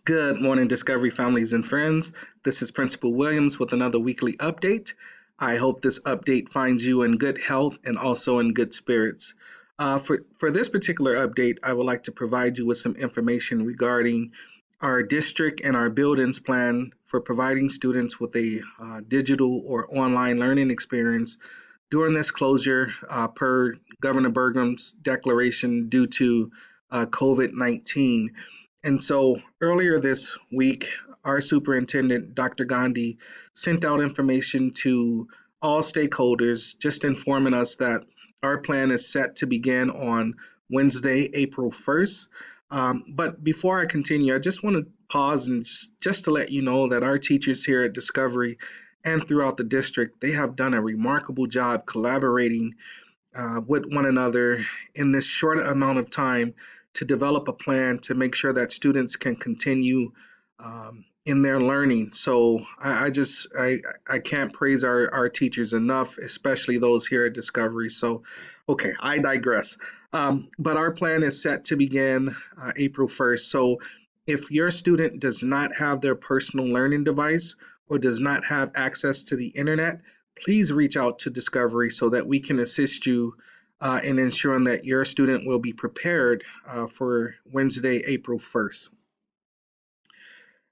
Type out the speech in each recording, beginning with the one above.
Good morning, Discovery families and friends. This is Principal Williams with another weekly update. I hope this update finds you in good health and also in good spirits. For this particular update, I would like to provide you with some information regarding our district and our buildings plan for providing students with a digital or online learning experience during this closure per Governor Burgum's declaration due to COVID-19. And so earlier this week, our superintendent, Dr. Gandhi, sent out information to all stakeholders, just informing us that our plan is set to begin on Wednesday, April 1st. But before I continue, I just want to pause and just to let you know that our teachers here at Discovery and throughout the district, they have done a remarkable job collaborating with one another in this short amount of time to develop a plan to make sure that students can continue in their learning. So I can't praise our teachers enough, especially those here at Discovery. So, okay, I digress. But our plan is set to begin April 1st. So if your student does not have their personal learning device or does not have access to the internet, please reach out to Discovery so that we can assist you in ensuring that your student will be prepared for Wednesday, April 1st.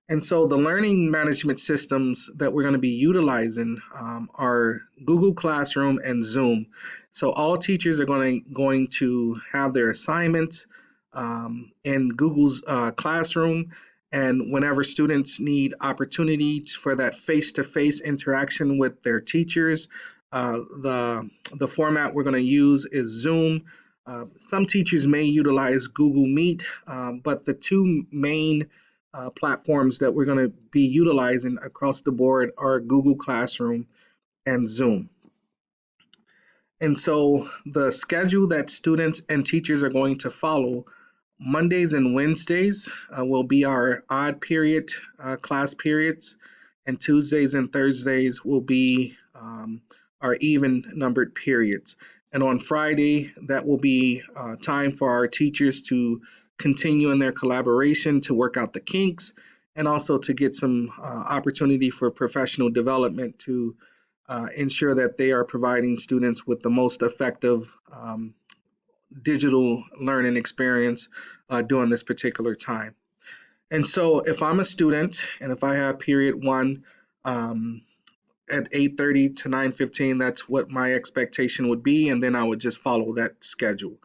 And so the learning management systems that we're going to be utilizing are Google Classroom and Zoom. So all teachers are going to have their assignments in Google's Classroom. And whenever students need opportunity for that face-to-face interaction with their teachers, the format we're going to use is Zoom. Some teachers may utilize Google Meet, but the two main platforms that we're going to be utilizing across the board are Google Classroom and Zoom. And so the schedule that students and teachers are going to follow, Mondays and Wednesdays will be our odd period class periods, and Tuesdays and Thursdays will be our even numbered periods. And on Friday, that will be time for our teachers to continue in their collaboration to work out the kinks and also to get some opportunity for professional development to ensure that they are providing students with the most effective digital learning experience during this particular time. And so if I'm a student and if I have period one at 8:30 to 9:15, that's what my expectation would be, and then I would just follow that schedule.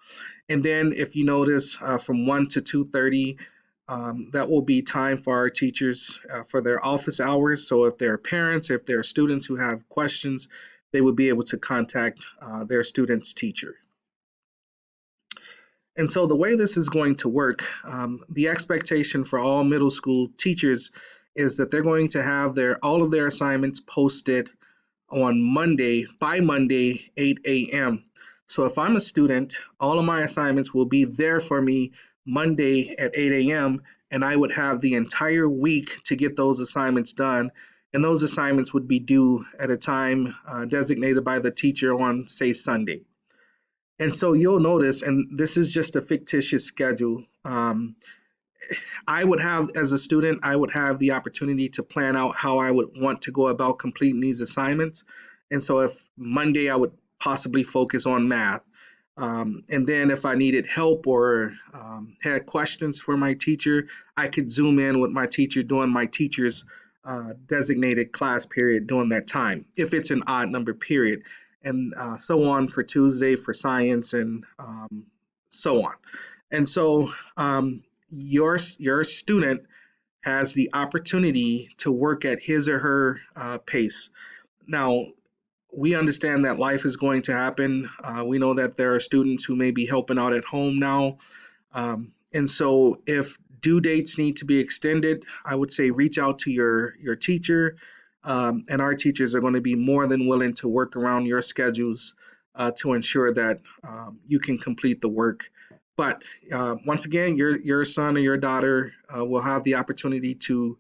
And then if you notice from 1 to 2:30, that will be time for our teachers for their office hours. So if there are parents, if there are students who have questions, they would be able to contact their student's teacher. And so the way this is going to work, the expectation for all middle school teachers is that they're going to have all of their assignments posted on Monday, by Monday, 8 a.m. So if I'm a student, all of my assignments will be there for me Monday at 8 a.m. and I would have the entire week to get those assignments done. And those assignments would be due at a time designated by the teacher on, say, Sunday. And so you'll notice, and this is just a fictitious schedule. I would have, as a student, I would have the opportunity to plan out how I would want to go about completing these assignments. And so if Monday I would possibly focus on math. And then if I needed help or had questions for my teacher, I could zoom in with my teacher during my teacher's designated class period during that time, if it's an odd number period. And so on for Tuesday for science and so on. And so your student has the opportunity to work at his or her pace. Now, we understand that life is going to happen. We know that there are students who may be helping out at home now. And so if due dates need to be extended, I would say reach out to your teacher. And our teachers are going to be more than willing to work around your schedules to ensure that you can complete the work. But once again, your son or your daughter will have the opportunity to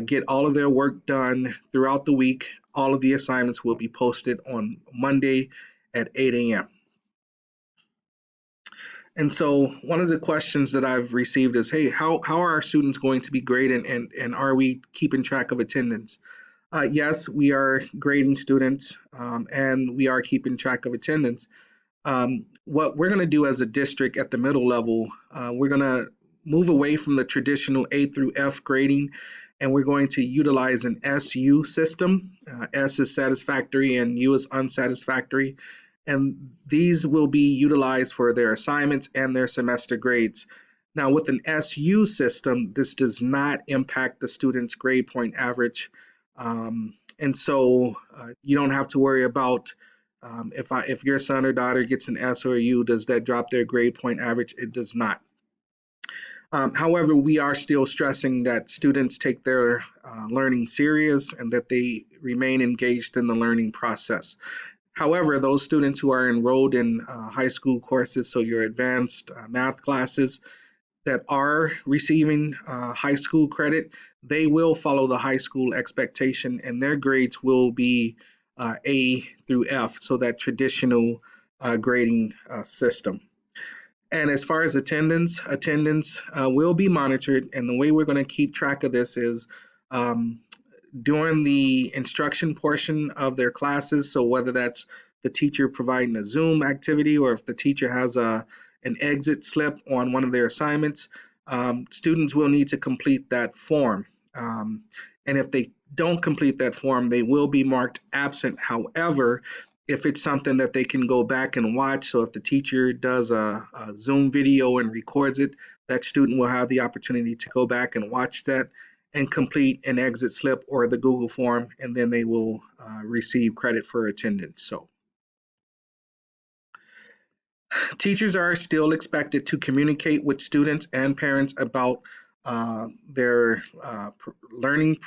get all of their work done throughout the week. All of the assignments will be posted on Monday at 8 a.m. And so one of the questions that I've received is, hey, how are our students going to be graded, and are we keeping track of attendance? Yes, we are grading students, and we are keeping track of attendance. What we're going to do as a district at the middle level, we're going to move away from the traditional A through F grading, and we're going to utilize an SU system. S is satisfactory and U is unsatisfactory. And these will be utilized for their assignments and their semester grades. Now, with an SU system, this does not impact the student's grade point average. And so you don't have to worry about if your son or daughter gets an S or a U, does that drop their grade point average? It does not. However, we are still stressing that students take their learning serious and that they remain engaged in the learning process. However, those students who are enrolled in high school courses, so your advanced math classes that are receiving high school credit, they will follow the high school expectation and their grades will be A through F, so that traditional grading system. And as far as attendance will be monitored. And the way we're going to keep track of this is um, during the instruction portion of their classes. So whether that's the teacher providing a Zoom activity or if the teacher has an exit slip on one of their assignments, students will need to complete that form. And if they don't complete that form, they will be marked absent. However, if it's something that they can go back and watch, so if the teacher does a Zoom video and records it, that student will have the opportunity to go back and watch that and complete an exit slip or the Google form, and then they will receive credit for attendance. So teachers are still expected to communicate with students and parents about their learning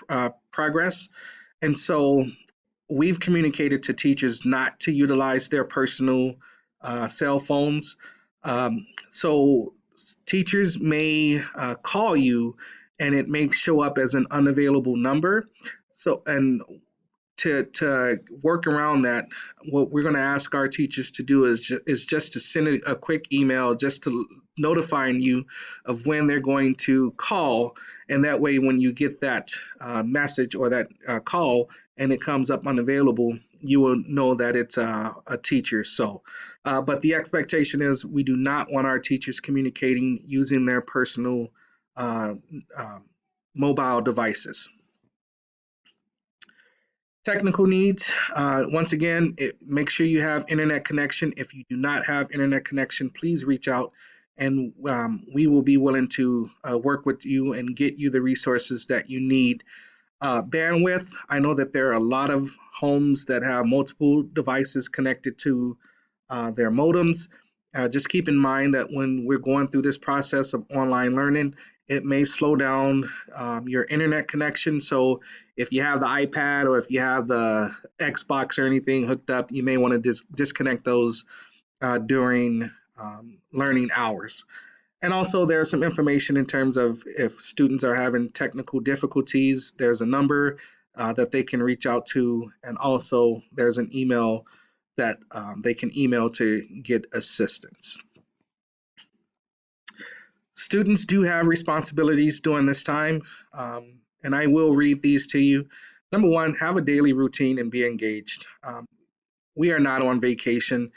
progress. And so we've communicated to teachers not to utilize their personal cell phones. So teachers may call you and it may show up as an unavailable number. So, and to work around that, what we're going to ask our teachers to do is just to send a quick email just to notifying you of when they're going to call, and that way when you get that message or that call and it comes up unavailable, you will know that it's a teacher. So, but the expectation is we do not want our teachers communicating using their personal uh, uh, mobile devices. Technical needs, once again, make sure you have internet connection. If you do not have internet connection, please reach out and we will be willing to work with you and get you the resources that you need. Bandwidth, I know that there are a lot of homes that have multiple devices connected to their modems. Just keep in mind that when we're going through this process of online learning, it may slow down your internet connection. So if you have the iPad or if you have the Xbox or anything hooked up, you may want to disconnect those during learning hours. And also, there's some information in terms of if students are having technical difficulties, there's a number that they can reach out to, and also there's an email that they can email to get assistance. Students do have responsibilities during this time, and I will read these to you. Number one, have a daily routine and be engaged. We are not on vacation.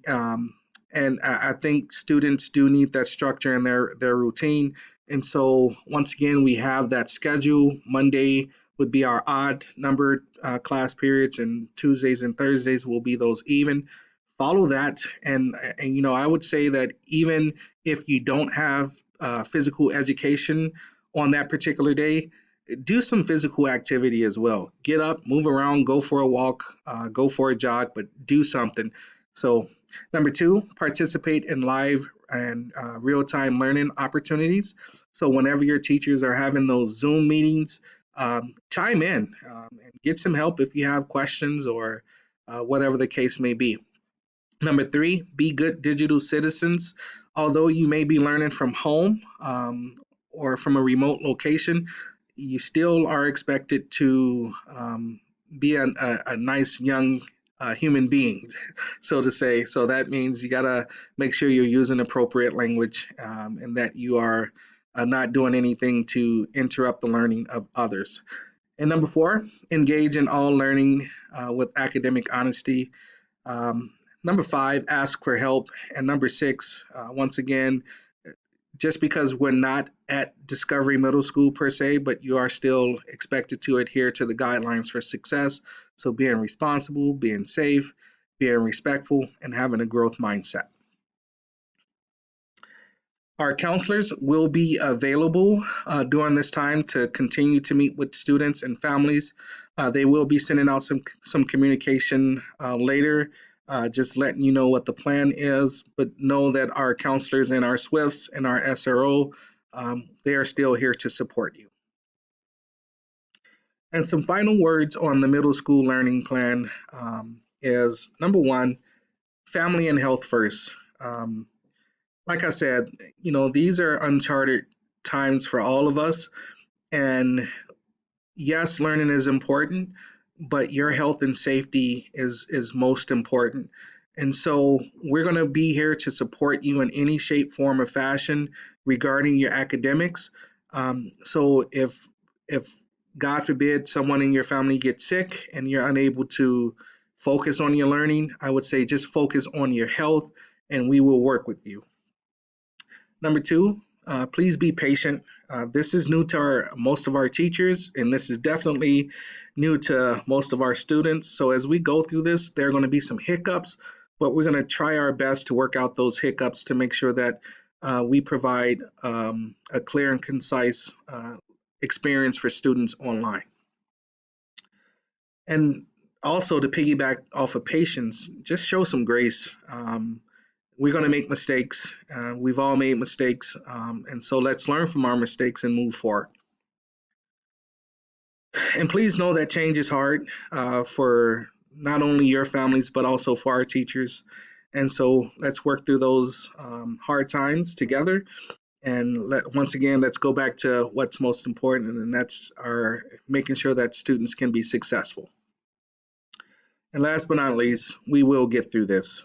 Um, and I think students do need that structure in their routine. And so once again, we have that schedule. Monday would be our odd numbered class periods, and Tuesdays and Thursdays will be those even. Follow that, and I would say that even if you don't have physical education on that particular day, do some physical activity as well. Get up, move around, go for a walk, go for a jog, but do something. So, number two, participate in live and real time learning opportunities. So, whenever your teachers are having those Zoom meetings, chime in and get some help if you have questions or whatever the case may be. Number three, be good digital citizens. Although you may be learning from home or from a remote location, you still are expected to be a nice young human beings, so to say. So that means you got to make sure you're using appropriate language, and that you are not doing anything to interrupt the learning of others. And number four, engage in all learning with academic honesty. Um, Number five, ask for help. And number six, once again, just because we're not at Discovery Middle School per se, but you are still expected to adhere to the guidelines for success. So being responsible, being safe, being respectful, and having a growth mindset. Our counselors will be available during this time to continue to meet with students and families. They will be sending out some communication later, just letting you know what the plan is. But know that our counselors and our SWIFTs and our SRO, they are still here to support you. And some final words on the middle school learning plan is number one, family and health first. Like I said, these are uncharted times for all of us. And yes, learning is important, but your health and safety is most important. And so we're going to be here to support you in any shape, form, or fashion regarding your academics. So if God forbid someone in your family gets sick and you're unable to focus on your learning, I would say just focus on your health, and we will work with you. Number two, please be patient. This is new to most of our teachers, and this is definitely new to most of our students. So as we go through this, there are going to be some hiccups, but we're going to try our best to work out those hiccups to make sure that we provide a clear and concise experience for students online. And also to piggyback off of patience, just show some grace. We're going to make mistakes. We've all made mistakes. And so let's learn from our mistakes and move forward. And please know that change is hard for not only your families, but also for our teachers. And so let's work through those hard times together. And once again, let's go back to what's most important, and that's our making sure that students can be successful. And last but not least, we will get through this.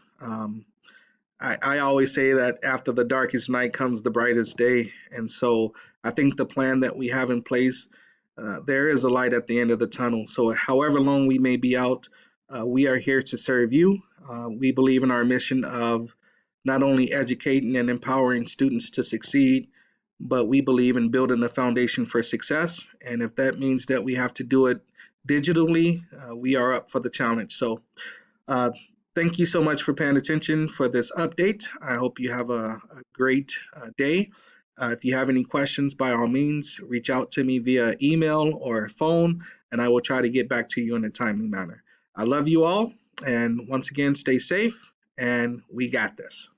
I always say that after the darkest night comes the brightest day. And so I think the plan that we have in place, there is a light at the end of the tunnel. So however long we may be out, we are here to serve you. We believe in our mission of not only educating and empowering students to succeed, but we believe in building the foundation for success. And if that means that we have to do it digitally, we are up for the challenge. So uh, thank you so much for paying attention for this update. I hope you have a great day. If you have any questions, by all means, reach out to me via email or phone, and I will try to get back to you in a timely manner. I love you all, and once again, stay safe, and we got this.